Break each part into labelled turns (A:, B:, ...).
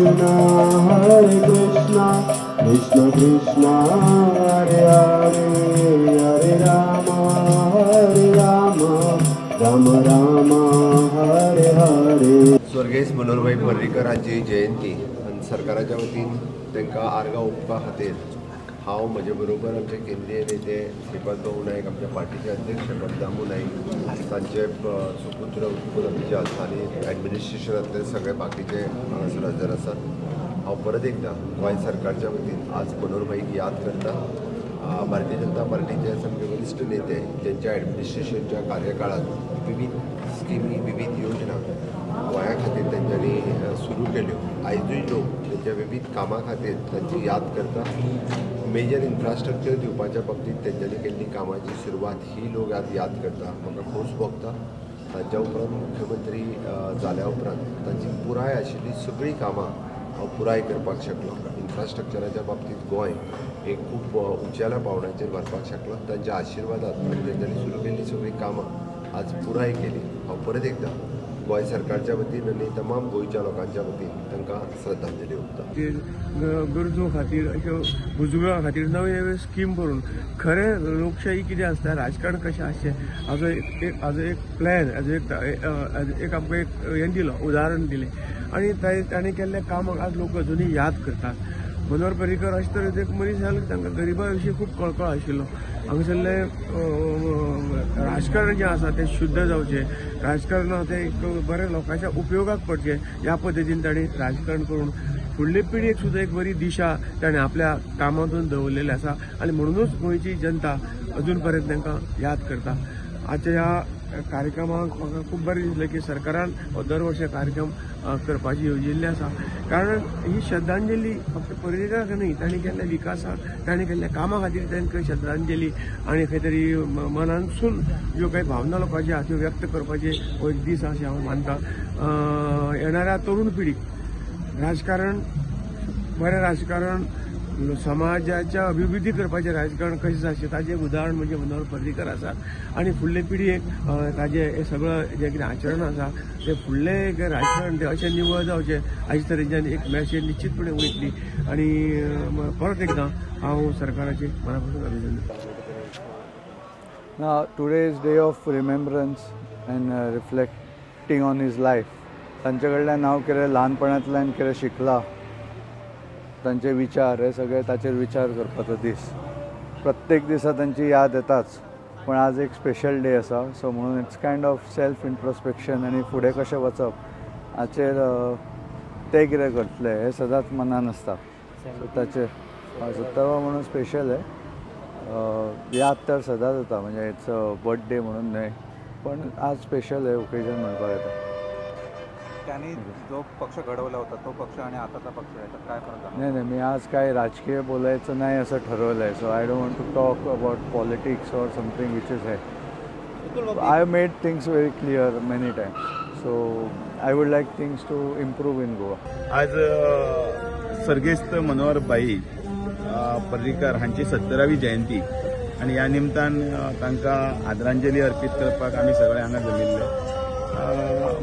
A: कृष्ण हरे कृष्ण कृष्ण कृष्ण हरे हरे हरे राम राम राम हरे हरे.
B: स्वर्गीय मनोहरभाई पर्रीकर हांची जयंती आनी सरकाराच्या वतीन तांकां आर्गां ओंपपा खातीर हांव म्हजे बरोबर आमचे केंद्रीय नेते श्रीपाद भाऊ नायक, आमच्या पार्टीचे अध्यक्ष बलदामू नाईक, तांचे सुपुत्र उत्कुल अभिजात आनी ॲडमिनिस्ट्रेशनांतले सगळे बाकीचे हांगासर हजर आसात. हांव परत एकदां गोंय सरकारच्या वतीन आज मनोहरभाईक याद करता. भारतीय जनता पार्टीचे सामके वरिश्ठ नेते ज्यांच्या ॲडमिनिस्ट्रेशनच्या कार्यकाळात विविध स्किमी विविध योजना गोंया खातीर तेंच्यांनी सुरू केल्यो. आयजूय लोक त्यांच्या विविध कामां खातीर तांची याद करता. मेजर इन्फ्रास्ट्रक्चर दिवपाच्या बाबतींत तेंच्यांनी केल्ली कामाची सुरवात ही लोक आज याद करता. म्हाका खोस भोगता तांच्या उपरांत मुख्यमंत्री जाल्या उपरांत तांची पुराय आशिल्ली सगळीं कामां हांव पुराय करपाक शकलो. इन्फ्रास्ट्रक्चराच्या बाबतींत गोंय एक खूब उंचेल्या पावंड्याचेर व्हरपाक शकलो. तांच्या आशिर्वादात आनी तेंच्यांनी सुरू केल्ली सगळीं कामां आज पुराय केली. हांव परत एकदां गोंय सरकारच्या वतीन आनी तमाम गोंयच्या लोकांच्या वतीन तांकां श्रद्धांजली ओंपता.
C: गरजो खातीर अश्यो उजवाडा खातीर नवे नवे स्कीम करून खरें लोकशाही कितें आसता, राजकारण कशें आसचें हाजो एक प्लॅन एक आमकां एक हें दिलो, उदाहरण दिलें आनी ताणें केल्लें कामाक आज लोक अजुनूय याद करतात. मनोहर पर्रीकर अशे तरेचो एक मनीस जालो की तांकां गरिबा विशीं खूब कळकळ आशिल्लो. हांगासरलें राजकारण जें आसा तें शुद्ध जावचें, राजकारणांत तें एक बऱ्या लोकांच्या उपयोगाक पडचें ह्या पद्दतीन ताणें राजकारण करून फुडले पिळगेक सुद्दां एक बरी दिशा ताणें आपल्या कामांतून दवरलेली आसा आनी म्हणूनच गोंयची जनता अजून पर्यंत तांकां याद करता. आजच्या ह्या कार्यक्रमाक म्हाका खूब बरें दिसलें की सरकारान दर वर्सा कार्यक्रम करपाची येवजिल्ले आसा. कारण ही श्रद्धांजली फक्त पर्रीकराक न्ही, ताणें केल्ल्या विकासाक, ताणें केल्ल्या कामा खातीर तांकां श्रद्धांजली आनी खंय तरी मनानसून ज्यो काही भावना लोकांच्यो आसा त्यो व्यक्त करपाचे हो एक दीस अशें हांव मानता. येणाऱ्या तरूण पिढीक राजकारण, बरें राजकारण, समाजाच्या अभिवृद्धी करपाचें राजकारण कशें जावचें ताजें उदाहरण म्हणजे मनोहर पर्रीकर आसात आनी फुडले पिळगेक ताजें हें सगळं जें कितें आचरण आसा तें फुडलें राजकारण तें अशें निवळ जावचें हाचे तरेच्यान एक मॅसेज निश्चितपणे वयतली. आनी परत एकदां हांव सरकाराचें मना पासून अभिनंदन करतां.
D: Now, today is day of remembrance and reflecting on his life. तांचे कडल्यान हांव कितें ल्हानपणांतल्यान कितें शिकलां, तांचे विचार हे सगळे ताचेर विचार करपाचो दीस. प्रत्येक दिसा तांची याद येताच, पण आज एक स्पेशल डे आसा. सो म्हणून it's kind of self introspection आनी फुडें कशें वचप हाचेर ते कितें करतले हे सदांच मनान आसता. सो ताचेर तो म्हणून स्पेशल आहे. याद तर सदांच जाता, म्हणजे इट्स बर्थडे म्हणून न्हय, पण आज स्पेशल आहे ओकेजन म्हणपाक येता.
E: त्यांनी जो पक्ष घडवला होता तो पक्ष आणि आताचा पक्ष याच्यात काय फरक आहे?
D: नाही, मी आज काय राजकीय बोलायचं नाही असं ठरवलं आहे. So I don't want to talk about politics or something which is है. I have made things very clear many times. So I would like things to improve in Goa.
F: आज सर्गेस्त मनोहरभाई पर्रीकर हांची 17वी जयंती आनी ह्या निमतान तांकां आदरांजली अर्पीत करपाक आमी सगळे हांगा जमिल्ले.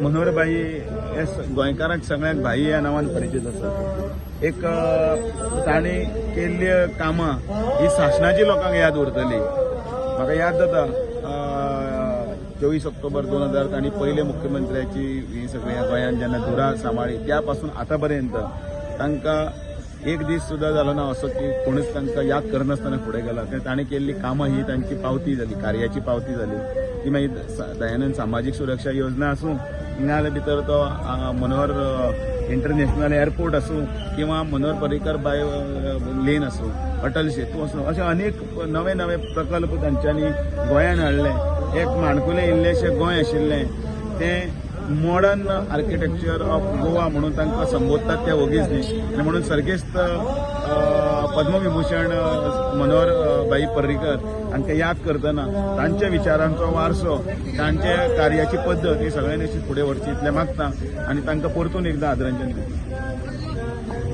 F: मनोहरभाई हे गोंयकारांक सगळ्याक भाई ह्या नांवान परिचीत आसात. एक ताणें केल्ली कामां ही शासनाची लोकांक याद उरतली. म्हाका याद जाता 24 ऑक्टोबर 2000 तांणी पयले मुख्यमंत्र्याची ही सगळी गोंयांत जेन्ना धुरा सांबाळ्ळी त्या पासून आतां पर्यंत तांकां एक दीस सुद्दां जालो ना असो की कोणूच तांकां याद करनासतना फुडें गेला. ताणें केल्ली कामां ही तांची पावती जाली, कार्याची पावती जाली. ती मागीर दयानंद सामाजीक सुरक्षा योजना आसूं, नाजाल्यार भितर तो मनोहर इंटरनॅशनल एअरपोर्ट आसूं किंवा मनोहर पर्रीकर बाय लेन आसूं, अटल सेतू आसूं, अशे अनेक नवे नवे प्रकल्प तांच्यांनी गोंयांत हाडले. एक माणकुलें इल्लेशें गोंय आशिल्लें तें मॉडर्न आर्किटेक्चर ऑफ गोवा म्हणून तांकां संबोधतात ते ओगीच न्ही. आनी म्हणून सर्गेस्त पद्मविभूषण मनोहरभाई पर्रीकर हांकां याद करतना तांच्या विचारांचो वारसो, तांचे कार्याची पद्दत ही सगळ्यांनी अशी फुडें व्हरची इतलें मागता आनी तांकां परतून एकदां आदरांजली दिता.